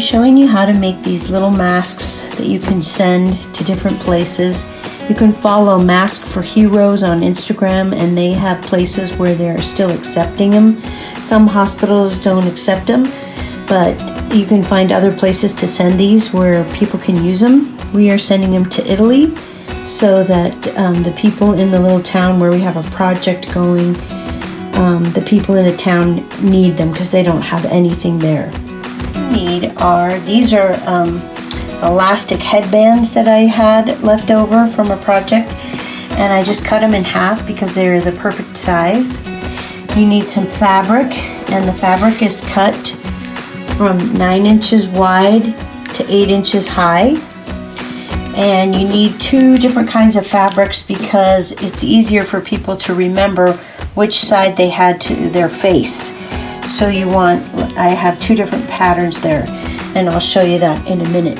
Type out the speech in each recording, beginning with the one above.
showing you how to make these little masks that you can send to different places. You can follow Mask for Heroes on Instagram, and they have places where they're still accepting them. Some hospitals don't accept them, but you can find other places to send these where people can use them. We are sending them to Italy so that the people in the little town where we have a project going, the people in the town need them because they don't have anything there. These are elastic headbands that I had left over from a project, and I just cut them in half because they're the perfect size. You need some fabric, and the fabric is cut from 9 inches wide to 8 inches high. And you need 2 different kinds of fabrics because it's easier for people to remember which side they had to their face. So I have 2 different patterns there, and I'll show you that in a minute.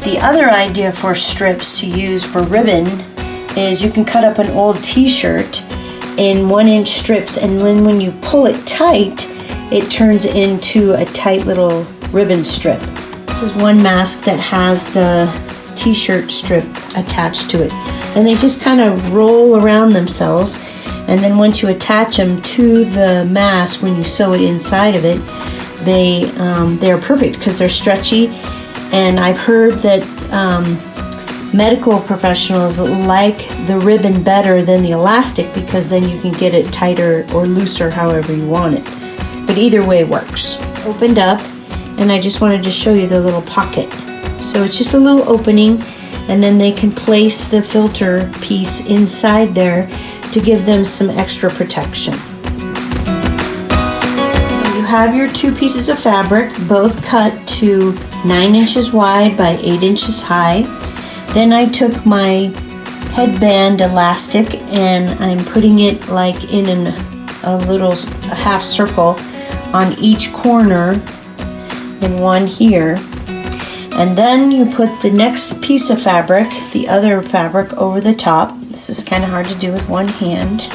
The other idea for strips to use for ribbon is you can cut up an old t-shirt in 1-inch strips, and when you pull it tight, it turns into a tight little ribbon strip. This is one mask that has the t-shirt strip attached to it, and they just kind of roll around themselves. And then once you attach them to the mask, when you sew it inside of it, they're perfect because they're stretchy. And I've heard that medical professionals like the ribbon better than the elastic because then you can get it tighter or looser however you want it. But either way works. Opened up, and I just wanted to show you the little pocket. So it's just a little opening, and then they can place the filter piece inside there to give them some extra protection. You have your 2 pieces of fabric, both cut to 9 inches wide by 8 inches high. Then I took my headband elastic and I'm putting it like in a half circle on each corner and one here. And then you put the next piece of fabric, the other fabric, over the top. This is kind of hard to do with one hand.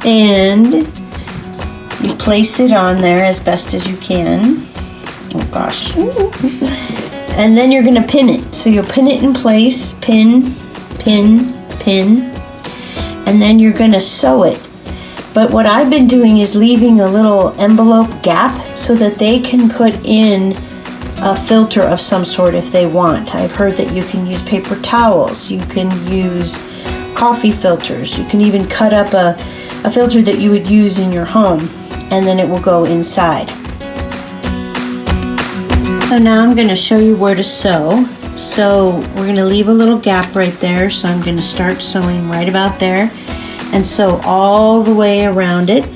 And you place it on there as best as you can. Oh gosh. And then you're going to pin it. So you'll pin it in place, pin, pin, pin. And then you're going to sew it. But what I've been doing is leaving a little envelope gap so that they can put in a filter of some sort if they want. I've heard that you can use paper towels, you can use coffee filters, you can even cut up a filter that you would use in your home, and then it will go inside. So now I'm going to show you where to sew. So we're going to leave a little gap right there, so I'm going to start sewing right about there and sew all the way around it,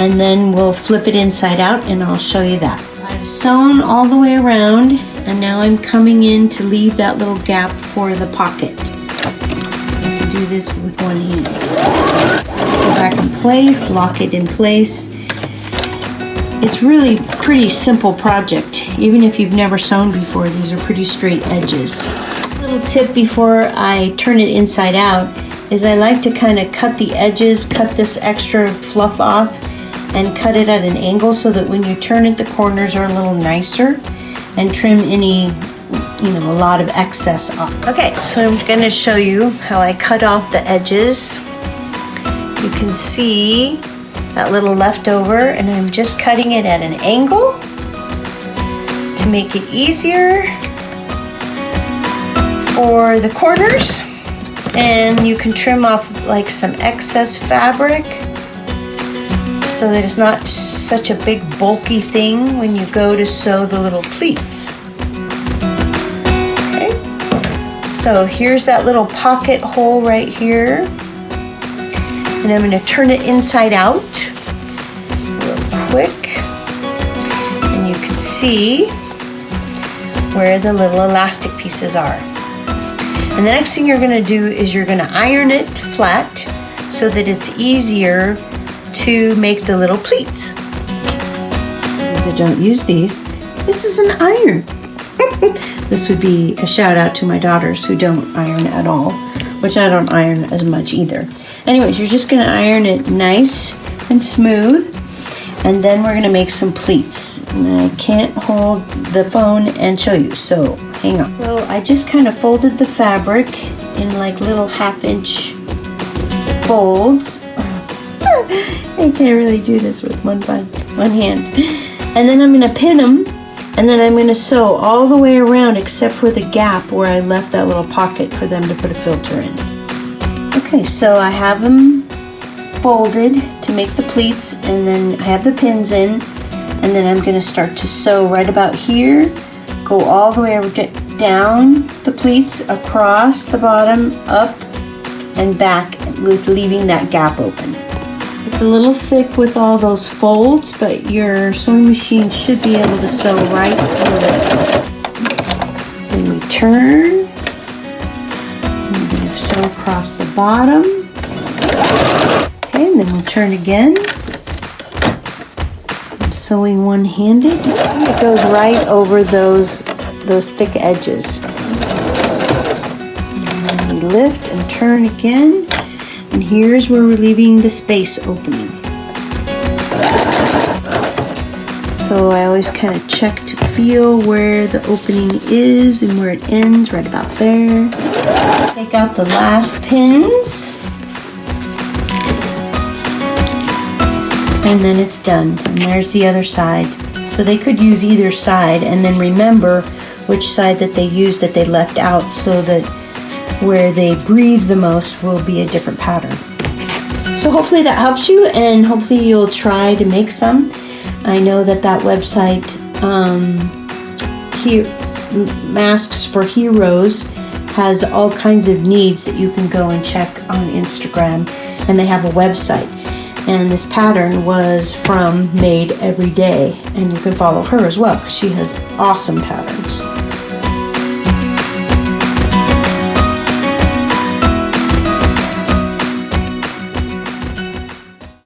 and then we'll flip it inside out and I'll show you that. I've sewn all the way around, and now I'm coming in to leave that little gap for the pocket. So I can do this with one hand. Go back in place, lock it in place. It's really pretty simple project. Even if you've never sewn before, these are pretty straight edges. A little tip before I turn it inside out is I like to kind of cut the edges, cut this extra fluff off, and cut it at an angle so that when you turn it, the corners are a little nicer, and trim any, a lot of excess off. Okay, so I'm going to show you how I cut off the edges. You can see that little leftover, and I'm just cutting it at an angle to make it easier for the corners. And you can trim off like some excess fabric so that it's not such a big bulky thing when you go to sew the little pleats. Okay, so here's that little pocket hole right here, and I'm going to turn it inside out real quick, and you can see where the little elastic pieces are. And the next thing you're going to do is you're going to iron it flat so that it's easier to make the little pleats. If you don't use these, this is an iron. This would be a shout out to my daughters who don't iron at all, which I don't iron as much either. Anyways, you're just going to iron it nice and smooth, And then we're gonna make some pleats. And I can't hold the phone and show you, so hang on. So I just kind of folded the fabric in like little 1/2-inch folds. I can't really do this with one hand. And then I'm gonna pin them, and then I'm gonna sew all the way around except for the gap where I left that little pocket for them to put a filter in. Okay, so I have them folded to make the pleats, and then I have the pins in, and then I'm gonna start to sew right about here, go all the way down the pleats, across the bottom, up and back, with leaving that gap open. It's a little thick with all those folds, but your sewing machine should be able to sew right through it. Then we turn, and we're going to sew across the bottom. Okay, and then we'll turn again. I'm sewing one-handed. It goes right over those thick edges. And then we lift and turn again. And here's where we're leaving the space opening. So I always kind of check to feel where the opening is and where it ends, right about there. Take out the last pins. And then it's done. And there's the other side. So they could use either side, and then remember which side that they used that they left out, so that where they breathe the most will be a different pattern. So hopefully that helps you, and hopefully you'll try to make some. I know that website, Masks for Heroes, has all kinds of needs that you can go and check on Instagram, and they have a website. And this pattern was from Made Every Day, and you can follow her as well, because she has awesome patterns.